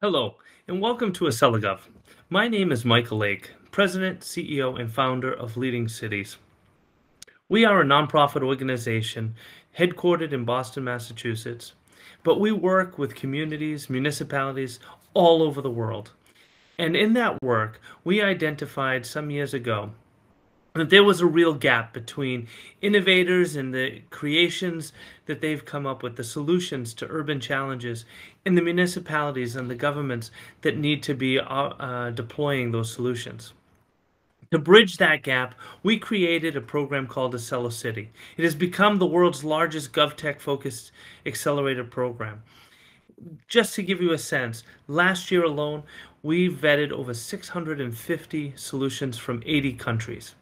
Hello, and welcome to AcceliGOV. My name is Michael Lake, President, CEO, and founder of Leading Cities. We are a nonprofit organization headquartered in Boston, Massachusetts, but we work with communities, municipalities all over the world. And in that work, we identified some years ago that there was a real gap between innovators and the creations that they've come up with, the solutions to urban challenges, and the municipalities and the governments that need to be deploying those solutions. To bridge that gap, we created a program called AcceliCity. It has become the world's largest GovTech-focused accelerator program. Just to give you a sense, last year alone, we vetted over 650 solutions from 80 countries.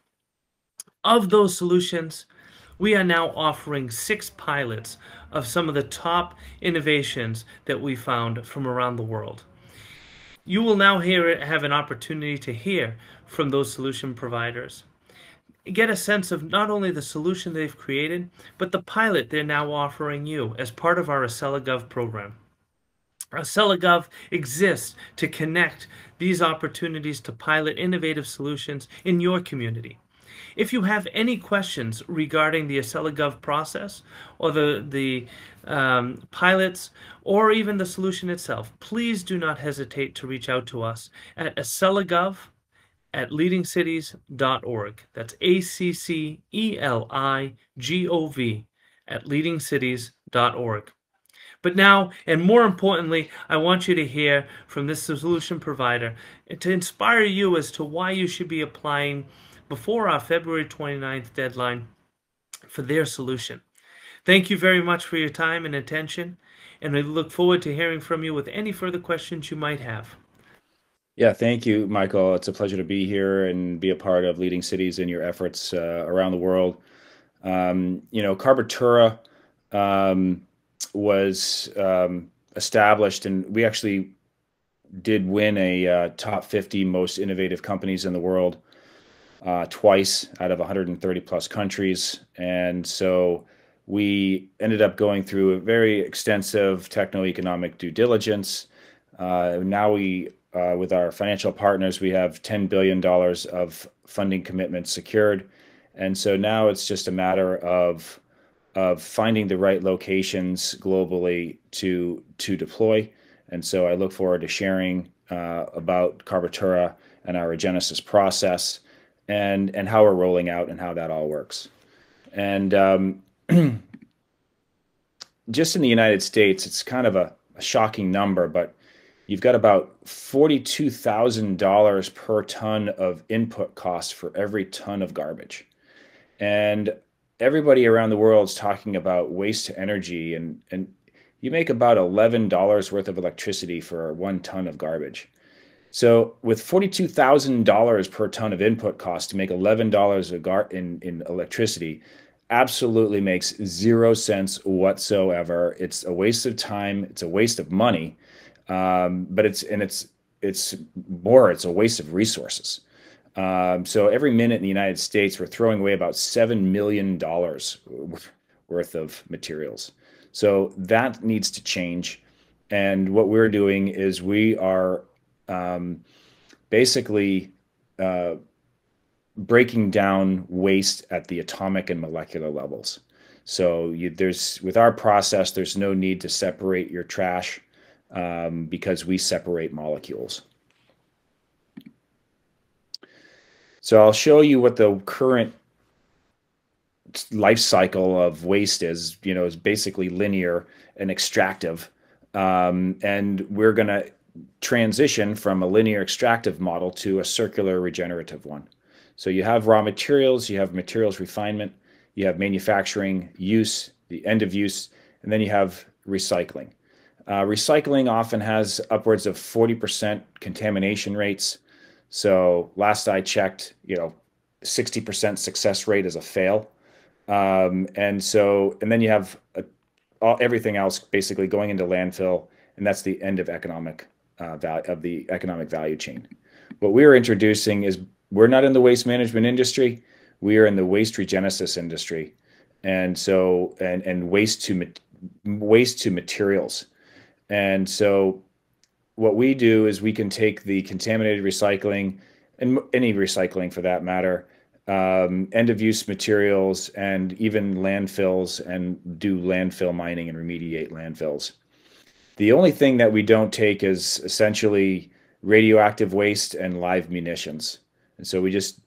Of those solutions, we are now offering 6 pilots of some of the top innovations that we found from around the world. You will now have an opportunity to hear from those solution providers. Get a sense of not only the solution they've created, but the pilot they're now offering you as part of our AcceliGOV program. AcceliGOV exists to connect these opportunities to pilot innovative solutions in your community. If you have any questions regarding the AcceliGOV process or the pilots or even the solution itself, please do not hesitate to reach out to us at AcceliGOV@leadingcities.org. That's AcceliGOV at leadingcities.org. But now, and more importantly, I want you to hear from this solution provider to inspire you as to why you should be applying before our February 29th deadline for their solution. Thank you very much for your time and attention, and I look forward to hearing from you with any further questions you might have. Yeah, thank you, Michael. It's a pleasure to be here and be a part of Leading Cities in your efforts around the world. Carbotura was established, and we actually did win a top 50 most innovative companies in the world twice out of 130 plus countries. And so we ended up going through a very extensive techno-economic due diligence. Now with our financial partners, we have $10 billion of funding commitments secured. And so now it's just a matter of finding the right locations globally to deploy. And so I look forward to sharing about Carbotura and our Genesis process and how we're rolling out and how that all works. And just in the United States, it's kind of a shocking number, but you've got about $42,000 per ton of input costs for every ton of garbage. And everybody around the world is talking about waste to energy, and you make about $11 worth of electricity for 1 ton of garbage. So with $42,000 per ton of input cost to make $11 in electricity, absolutely makes 0 sense whatsoever. It's a waste of time. It's a waste of money, but it's a waste of resources. So every minute in the United States, we're throwing away about $7 million worth of materials. So that needs to change. And what we're doing is we are basically breaking down waste at the atomic and molecular levels. So with our process, there's no need to separate your trash because we separate molecules. So I'll show you what the current life cycle of waste is. Is basically linear and extractive. And we're going to transition from a linear extractive model to a circular regenerative one. So you have raw materials, you have materials refinement, you have manufacturing, use, the end of use, and then you have recycling. Recycling often has upwards of 40% contamination rates. So last I checked, 60% success rate is a fail. And then you have everything else basically going into landfill, and that's the end of the economic value chain. What we're introducing is we're not in the waste management industry. We are in the waste regenesis industry, and waste to materials. And so what we do is we can take the contaminated recycling and any recycling for that matter, end of use materials and even landfills and do landfill mining and remediate landfills. The only thing that we don't take is essentially radioactive waste and live munitions. And so we just,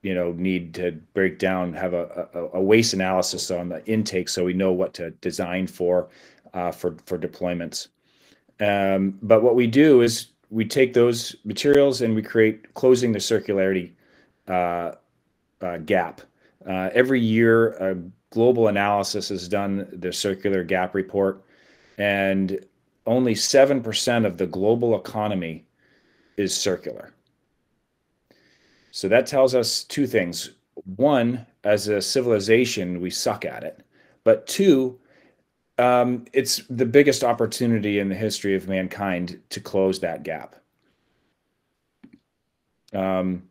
need to break down, have a waste analysis on the intake so we know what to design for deployments. But what we do is we take those materials and we create closing the circularity gap. Every year, a global analysis is done, the circular gap report, and only 7% of the global economy is circular. So that tells us two things. One, as a civilization, we suck at it. But two, it's the biggest opportunity in the history of mankind to close that gap. Some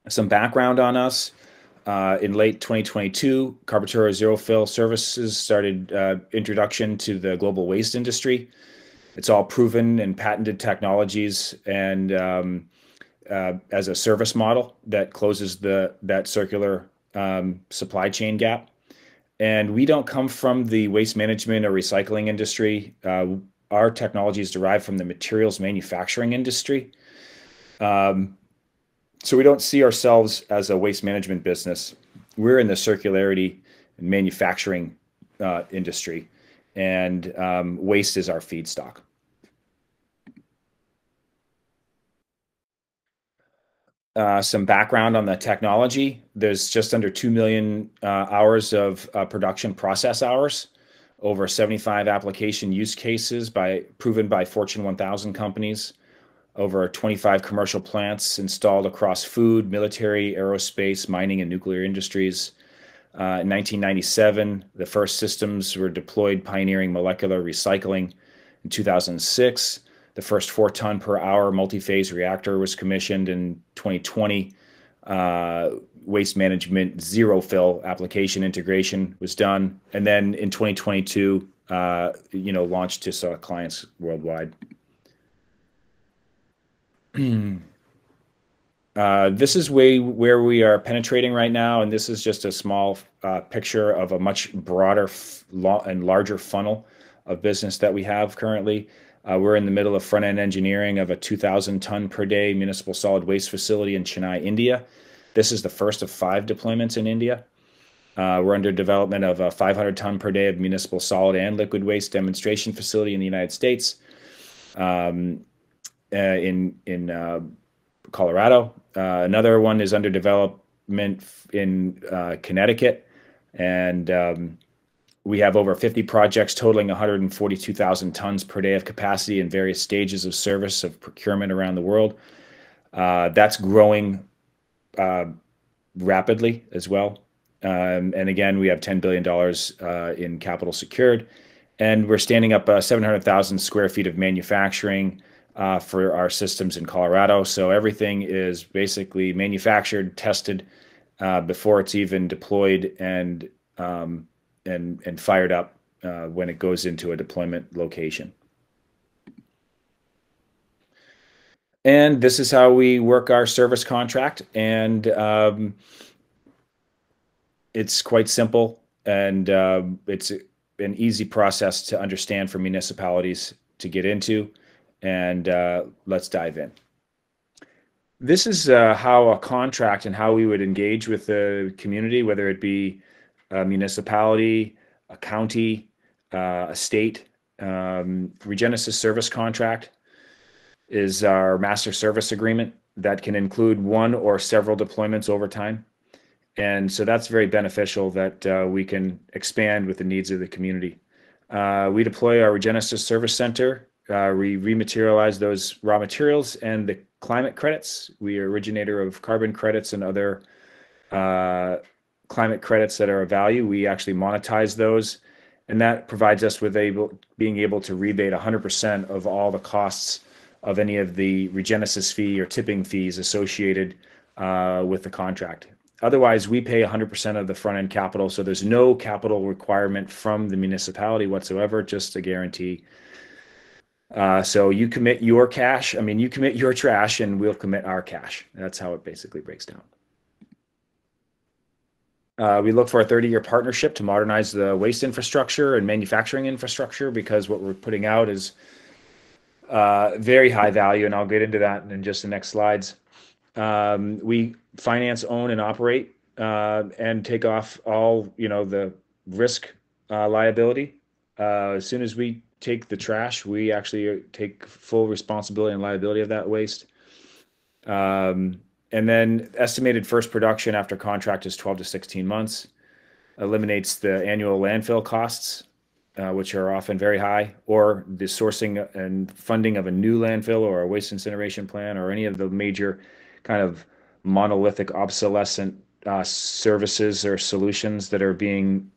background on us. In late 2022, Carbotura Zero Fill Services started introduction to the global waste industry. It's all proven and patented technologies, and as a service model that closes that circular supply chain gap. And we don't come from the waste management or recycling industry. Our technology is derived from the materials manufacturing industry. So we don't see ourselves as a waste management business. We're in the circularity and manufacturing industry, and waste is our feedstock. Some background on the technology. There's just under 2 million hours of production process hours, over 75 application use cases proven by Fortune 1000 companies, over 25 commercial plants installed across food, military, aerospace, mining, and nuclear industries. In 1997, the first systems were deployed pioneering molecular recycling. In 2006, the first 4-ton per hour multi-phase reactor was commissioned. In 2020, waste management zero fill application integration was done. And then in 2022, launched to clients worldwide. This is where we are penetrating right now, and this is just a small picture of a much broader and larger funnel of business that we have currently. We're in the middle of front-end engineering of a 2,000 ton per day municipal solid waste facility in Chennai, India. This is the first of 5 deployments in India. We're under development of a 500 ton per day of municipal solid and liquid waste demonstration facility in the United States. In Colorado. Another one is under development in Connecticut, and we have over 50 projects totaling 142,000 tons per day of capacity in various stages of service of procurement around the world. That's growing rapidly as well. And again, we have $10 billion in capital secured, and we're standing up 700,000 square feet of manufacturing for our systems in Colorado. So everything is basically manufactured, tested before it's even deployed and fired up when it goes into a deployment location. And this is how we work our service contract, and it's quite simple, and it's an easy process to understand for municipalities to get into. And let's dive in. This is how a contract and how we would engage with the community, whether it be a municipality, a county, a state. Regenesis service contract is our master service agreement that can include one or several deployments over time. And so that's very beneficial that we can expand with the needs of the community. We deploy our Regenesis Service Center. We rematerialize those raw materials and the climate credits. We are originator of carbon credits and other climate credits that are of value. We actually monetize those, and that provides us with being able to rebate 100% of all the costs of any of the Regenesis fee or tipping fees associated with the contract. Otherwise, we pay 100% of the front-end capital, so there's no capital requirement from the municipality whatsoever, just a guarantee. So you commit your cash, I mean, you commit your trash and we'll commit our cash. That's how it basically breaks down. We look for a 30-year partnership to modernize the waste infrastructure and manufacturing infrastructure because what we're putting out is very high value, and I'll get into that in just the next slides. We finance, own, and operate, and take off all, the risk liability. As soon as we take the trash, we actually take full responsibility and liability of that waste. And then estimated first production after contract is 12 to 16 months. Eliminates the annual landfill costs, which are often very high, or the sourcing and funding of a new landfill or a waste incineration plant or any of the major kind of monolithic obsolescent services or solutions that are being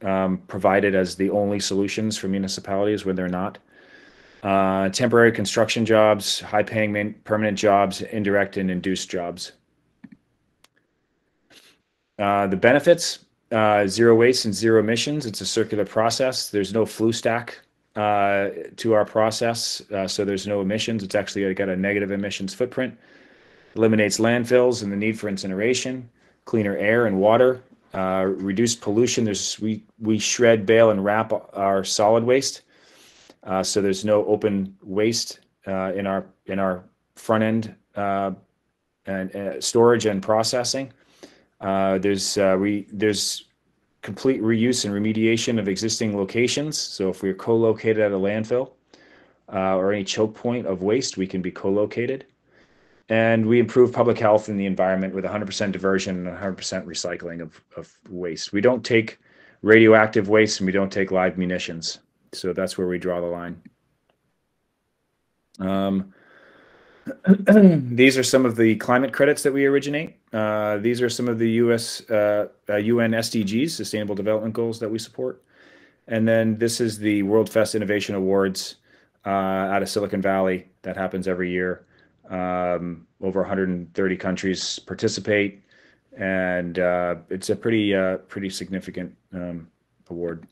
provided as the only solutions for municipalities when they're not. Temporary construction jobs, high-paying permanent jobs, indirect and induced jobs. The benefits, zero waste and zero emissions. It's a circular process. There's no flue stack to our process, so there's no emissions. It's actually got a negative emissions footprint. Eliminates landfills and the need for incineration, cleaner air and water, reduced pollution. We shred, bale, and wrap our solid waste, so there's no open waste in our front end and storage and processing. There's complete reuse and remediation of existing locations. So if we're co-located at a landfill or any choke point of waste, we can be co-located. And we improve public health and the environment with 100% diversion and 100% recycling of waste. We don't take radioactive waste and we don't take live munitions. So that's where we draw the line. These are some of the climate credits that we originate. These are some of the US UN SDGs, Sustainable Development Goals, that we support. And then this is the World Fest Innovation Awards out of Silicon Valley that happens every year. Over 130 countries participate, and it's a pretty significant award.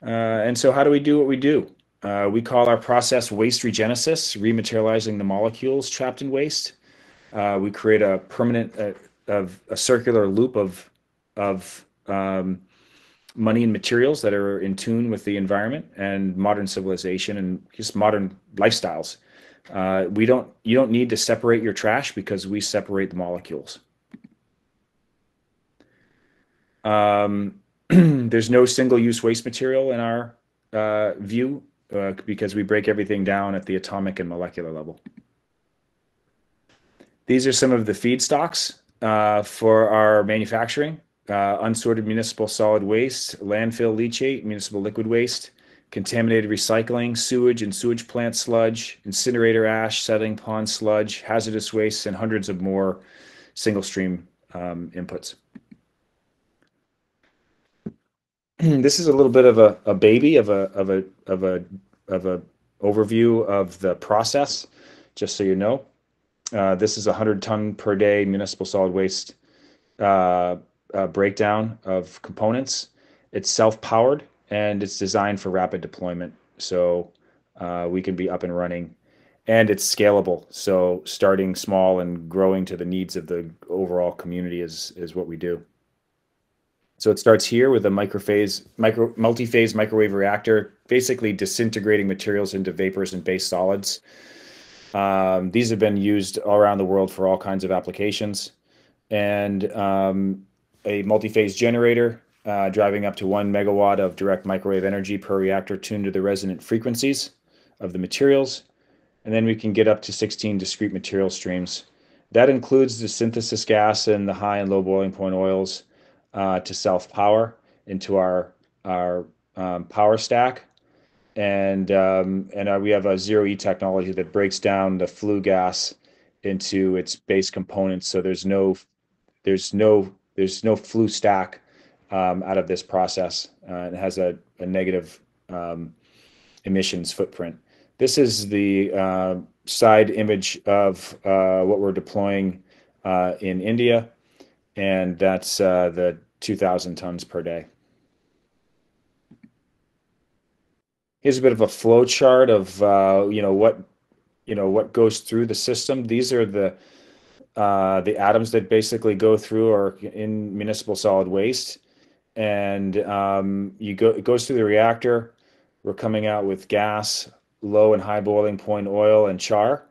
And so how do we do what we do? We call our process waste regenesis, rematerializing the molecules trapped in waste. We create a permanent, a circular loop of money and materials that are in tune with the environment and modern civilization and just modern lifestyles. You don't need to separate your trash because we separate the molecules. There's no single-use waste material in our view because we break everything down at the atomic and molecular level. These are some of the feedstocks for our manufacturing: unsorted municipal solid waste, landfill leachate, municipal liquid waste, contaminated recycling, sewage and sewage plant sludge, incinerator ash, settling pond sludge, hazardous waste, and hundreds of more single stream inputs. This is a little bit of a baby of a overview of the process, just so you know. This is a 100-ton per day municipal solid waste breakdown of components. It's self-powered and it's designed for rapid deployment, so we can be up and running. And it's scalable, so starting small and growing to the needs of the overall community is what we do. So it starts here with a multi-phase microwave reactor, basically disintegrating materials into vapors and base solids. These have been used all around the world for all kinds of applications. And a multi-phase generator driving up to 1 megawatt of direct microwave energy per reactor tuned to the resonant frequencies of the materials. And then we can get up to 16 discrete material streams. That includes the synthesis gas and the high and low boiling point oils to self-power into our power stack. And we have a zero-E technology that breaks down the flue gas into its base components. So there's no flue stack out of this process. It has a negative emissions footprint. This is the side image of what we're deploying in India, and that's the 2,000 tons per day. Here's a bit of a flow chart of what goes through the system. These are the atoms that basically go through or in municipal solid waste, and it goes through the reactor. We're coming out with gas, low and high boiling point oil, and char,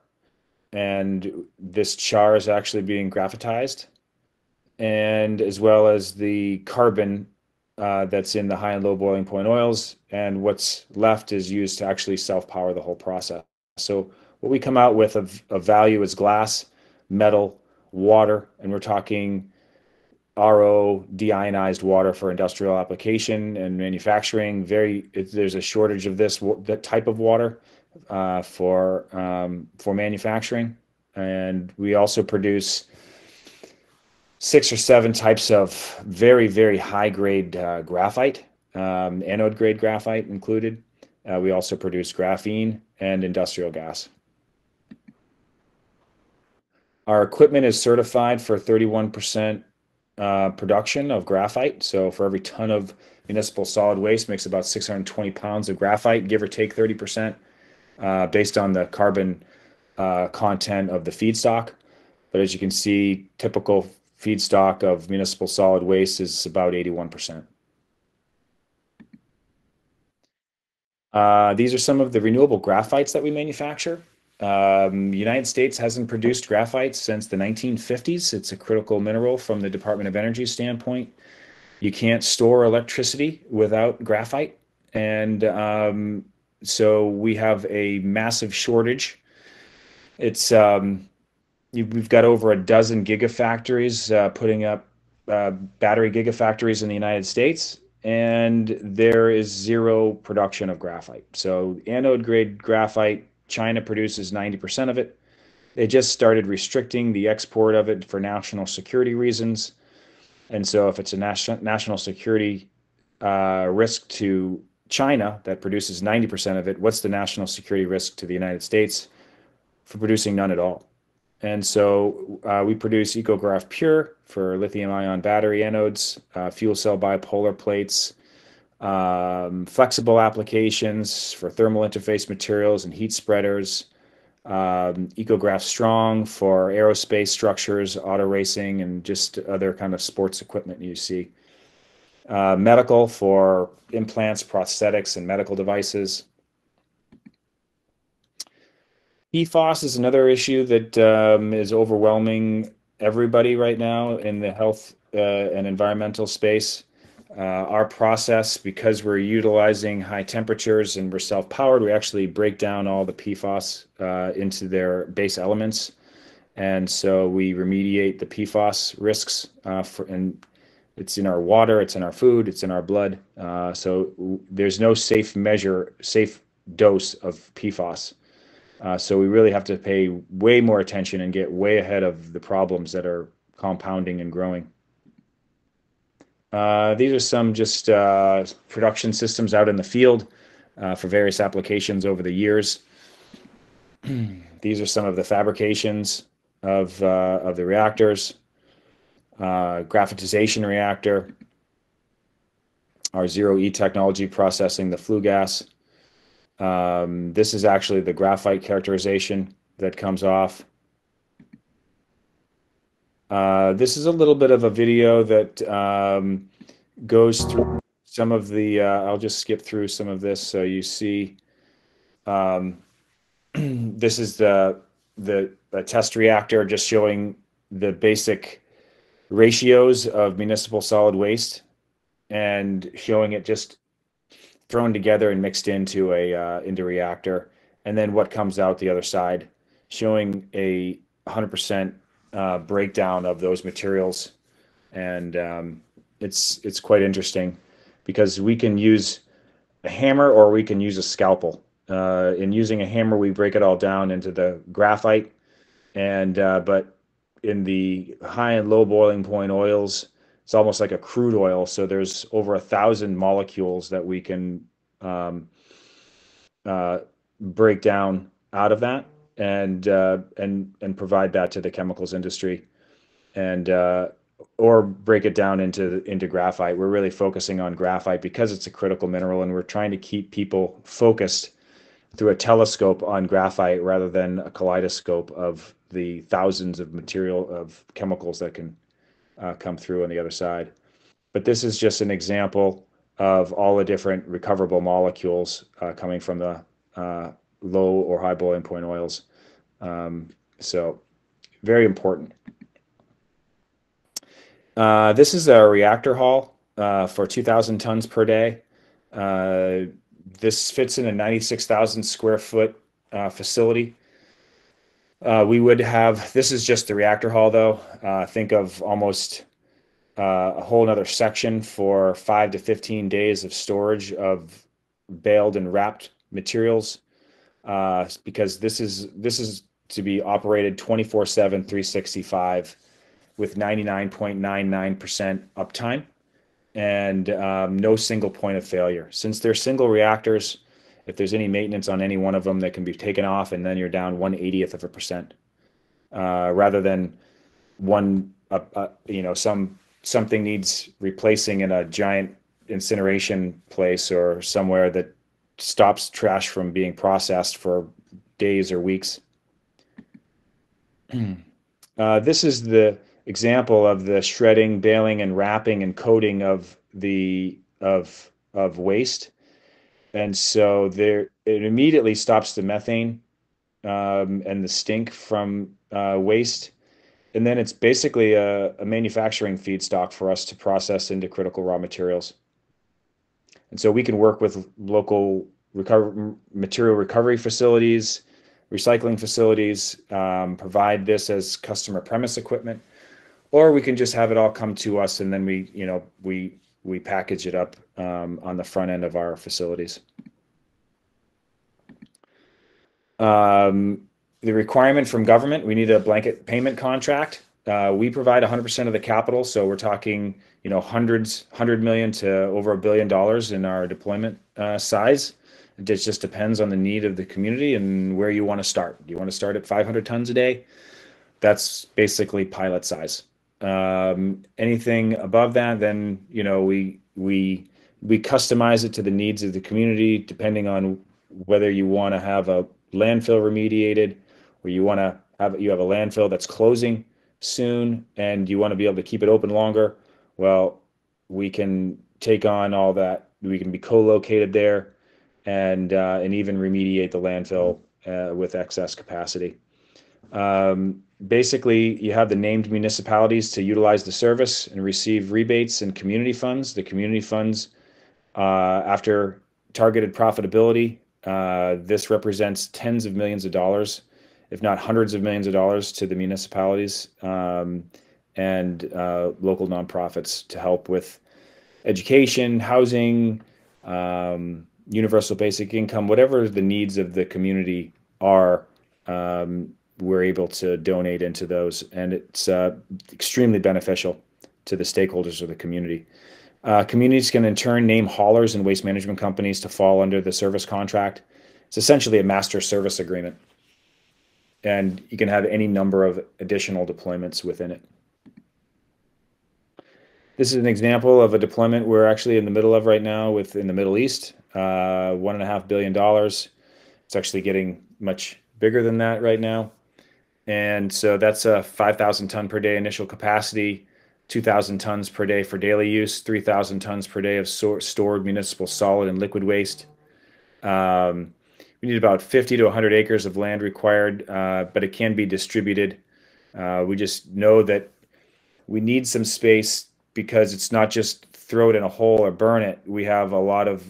and this char is actually being graphitized, and as well as the carbon that's in the high and low boiling point oils, and what's left is used to actually self-power the whole process. So what we come out with of value is glass, metal, water, and we're talking RO deionized water for industrial application and manufacturing. There's a shortage of that type of water for manufacturing, and we also produce 6 or 7 types of very, very high grade graphite, anode grade graphite included. We also produce graphene and industrial gas. Our equipment is certified for 31% production of graphite. So for every ton of municipal solid waste makes about 620 pounds of graphite, give or take 30%, based on the carbon content of the feedstock. But as you can see, typical feedstock of municipal solid waste is about 81%. These are some of the renewable graphites that we manufacture. United States hasn't produced graphite since the 1950s. It's a critical mineral from the Department of Energy standpoint. You can't store electricity without graphite. And so we have a massive shortage. It's We've got over a dozen gigafactories putting up battery gigafactories in the United States, and there is zero production of graphite. So anode grade graphite, China produces 90% of it. They just started restricting the export of it for national security reasons. And so if it's a national security risk to China that produces 90% of it, what's the national security risk to the United States for producing none at all? And so we produce EcoGraph Pure for lithium-ion battery anodes, fuel cell bipolar plates, flexible applications for thermal interface materials and heat spreaders, EcoGraph Strong for aerospace structures, auto racing, and just other kind of sports equipment you see. Medical for implants, prosthetics, and medical devices. PFAS is another issue that is overwhelming everybody right now in the health and environmental space. Our process, because we're utilizing high temperatures and we're self-powered, we actually break down all the PFAS into their base elements. And so we remediate the PFAS risks, and it's in our water, it's in our food, it's in our blood. So there's no safe dose of PFAS. So we really have to pay way more attention and get way ahead of the problems that are compounding and growing. These are some just production systems out in the field for various applications over the years. These are some of the fabrications of the reactors. Graphitization reactor, our zero-E technology processing the flue gas. This is actually the graphite characterization that comes off. This is a little bit of a video that goes through some of the, I'll just skip through some of this so you see. This is the test reactor just showing the basic ratios of municipal solid waste and showing it just thrown together and mixed into into reactor, and then what comes out the other side, showing a 100% breakdown of those materials. And it's quite interesting because we can use a hammer or we can use a scalpel. In using a hammer, we break it all down into the graphite, and but in the high and low boiling point oils, it's almost like a crude oil. So there's over 1,000 molecules that we can break down out of that and provide that to the chemicals industry. And or break it down into graphite. We're really focusing on graphite because it's a critical mineral, and we're trying to keep people focused through a telescope on graphite rather than a kaleidoscope of the thousands of chemicals that can come through on the other side. But this is just an example of all the different recoverable molecules coming from the low or high boiling point oils. So very important. This is a reactor hall for 2,000 tons per day. This fits in a 96,000 square foot facility. This is just the reactor hall though. Think of almost a whole nother section for 5 to 15 days of storage of baled and wrapped materials, because this is to be operated 24/7, 365 with 99.99% uptime and no single point of failure. Since they're single reactors, if there's any maintenance on any one of them, that can be taken off, and then you're down 1/80th of a percent, rather than something needs replacing in a giant incineration place or somewhere that stops trash from being processed for days or weeks. This is the example of the shredding, baling, and wrapping and coating of waste. And so it immediately stops the methane and the stink from waste. And then it's basically a manufacturing feedstock for us to process into critical raw materials. And so we can work with local material recovery facilities, recycling facilities, provide this as customer premise equipment, or we can just have it all come to us, and then we package it up on the front end of our facilities. The requirement from government, we need a blanket payment contract. We provide 100% of the capital, so we're talking, $100 million to over $1 billion in our deployment size. It just depends on the need of the community and where you want to start. Do you want to start at 500 tons a day? That's basically pilot size. Anything above that, then we customize it to the needs of the community, depending on whether you want to have a landfill remediated, or you have a landfill that's closing soon and you want to be able to keep it open longer. Well, we can take on all that. We can be co-located there and even remediate the landfill with excess capacity. Basically, you have the named municipalities to utilize the service and receive rebates and community funds. The community funds, after targeted profitability, this represents tens of millions of dollars, if not hundreds of millions of dollars, to the municipalities and local nonprofits to help with education, housing, universal basic income, whatever the needs of the community are. We're able to donate into those, and it's extremely beneficial to the stakeholders of the community. Communities can in turn name haulers and waste management companies to fall under the service contract. It's essentially a master service agreement, and you can have any number of additional deployments within it. This is an example of a deployment we're actually in the middle of right now in the Middle East. $1.5 billion. It's actually getting much bigger than that right now. And so that's a 5,000 ton per day initial capacity, 2,000 tons per day for daily use, 3,000 tons per day of stored municipal solid and liquid waste. We need about 50 to 100 acres of land required, but it can be distributed. We just know that we need some space because it's not just throw it in a hole or burn it. We have a lot of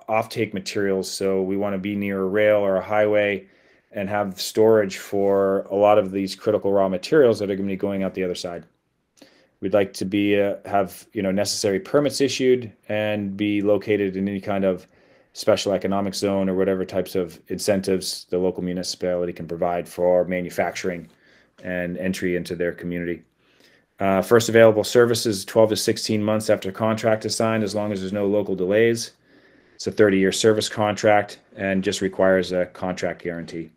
offtake materials, so we want to be near a rail or a highway and have storage for a lot of these critical raw materials that are going to be going out the other side. We'd like to have necessary permits issued and be located in any kind of special economic zone or whatever types of incentives the local municipality can provide for manufacturing and entry into their community. First available service is 12 to 16 months after contract is signed, as long as there's no local delays. It's a 30-year service contract and just requires a contract guarantee.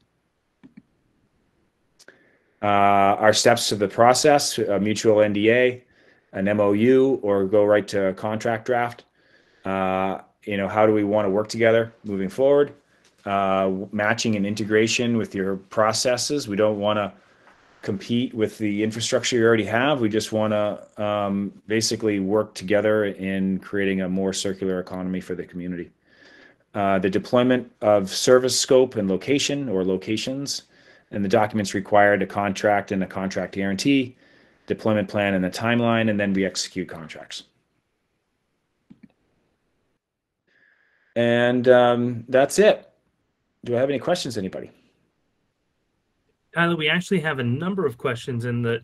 Our steps to the process: a mutual NDA, an MOU or go right to a contract draft. How do we want to work together moving forward? Matching and integration with your processes. We don't want to compete with the infrastructure you already have. We just want to basically work together in creating a more circular economy for the community. The deployment of service scope and location or locations, and the documents required, a contract and a contract guarantee, deployment plan and the timeline, and then we execute contracts. And that's it. Do I have any questions, anybody? Tyler, we actually have a number of questions in the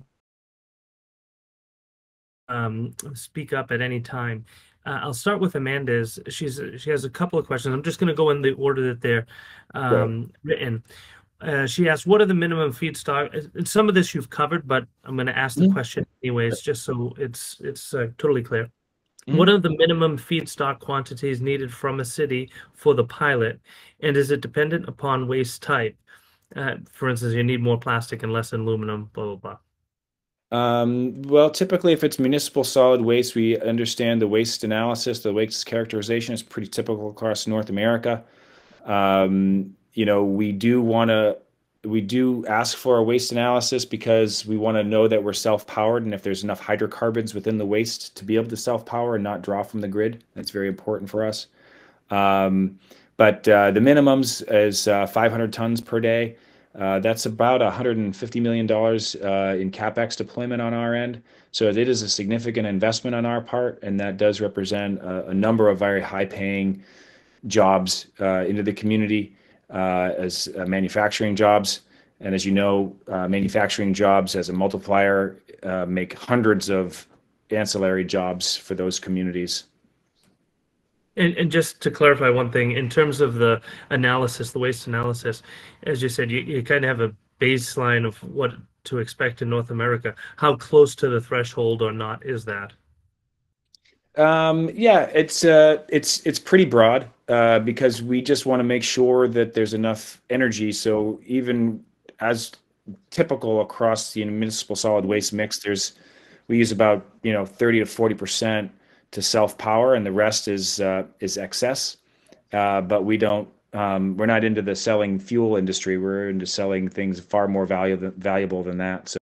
speak up at any time. I'll start with Amanda's. She has a couple of questions. I'm just going to go in the order that they're written. She asked, what are the minimum feedstock? And some of this you've covered, but I'm going to ask the question anyways, just so it's totally clear. What are the minimum feedstock quantities needed from a city for the pilot? And is it dependent upon waste type? For instance, you need more plastic and less aluminum, blah, blah, blah. Well, typically, if it's municipal solid waste, we understand the waste analysis, the waste characterization is pretty typical across North America. We do ask for a waste analysis because we want to know that we're self-powered, and if there's enough hydrocarbons within the waste to be able to self-power and not draw from the grid, that's very important for us. But the minimums is 500 tons per day. That's about $150 million in CapEx deployment on our end. So it is a significant investment on our part, and that does represent a number of very high-paying jobs into the community as manufacturing jobs. And as you know, manufacturing jobs as a multiplier make hundreds of ancillary jobs for those communities. And just to clarify one thing, in terms of the analysis, the waste analysis, as you said, you kind of have a baseline of what to expect in North America. How close to the threshold or not is that? Yeah, it's pretty broad because we just want to make sure that there's enough energy. So even as typical across the municipal solid waste mix, we use about 30 to 40% to self-power, and the rest is excess. But we're not into the selling fuel industry. We're into selling things far more valuable than that. So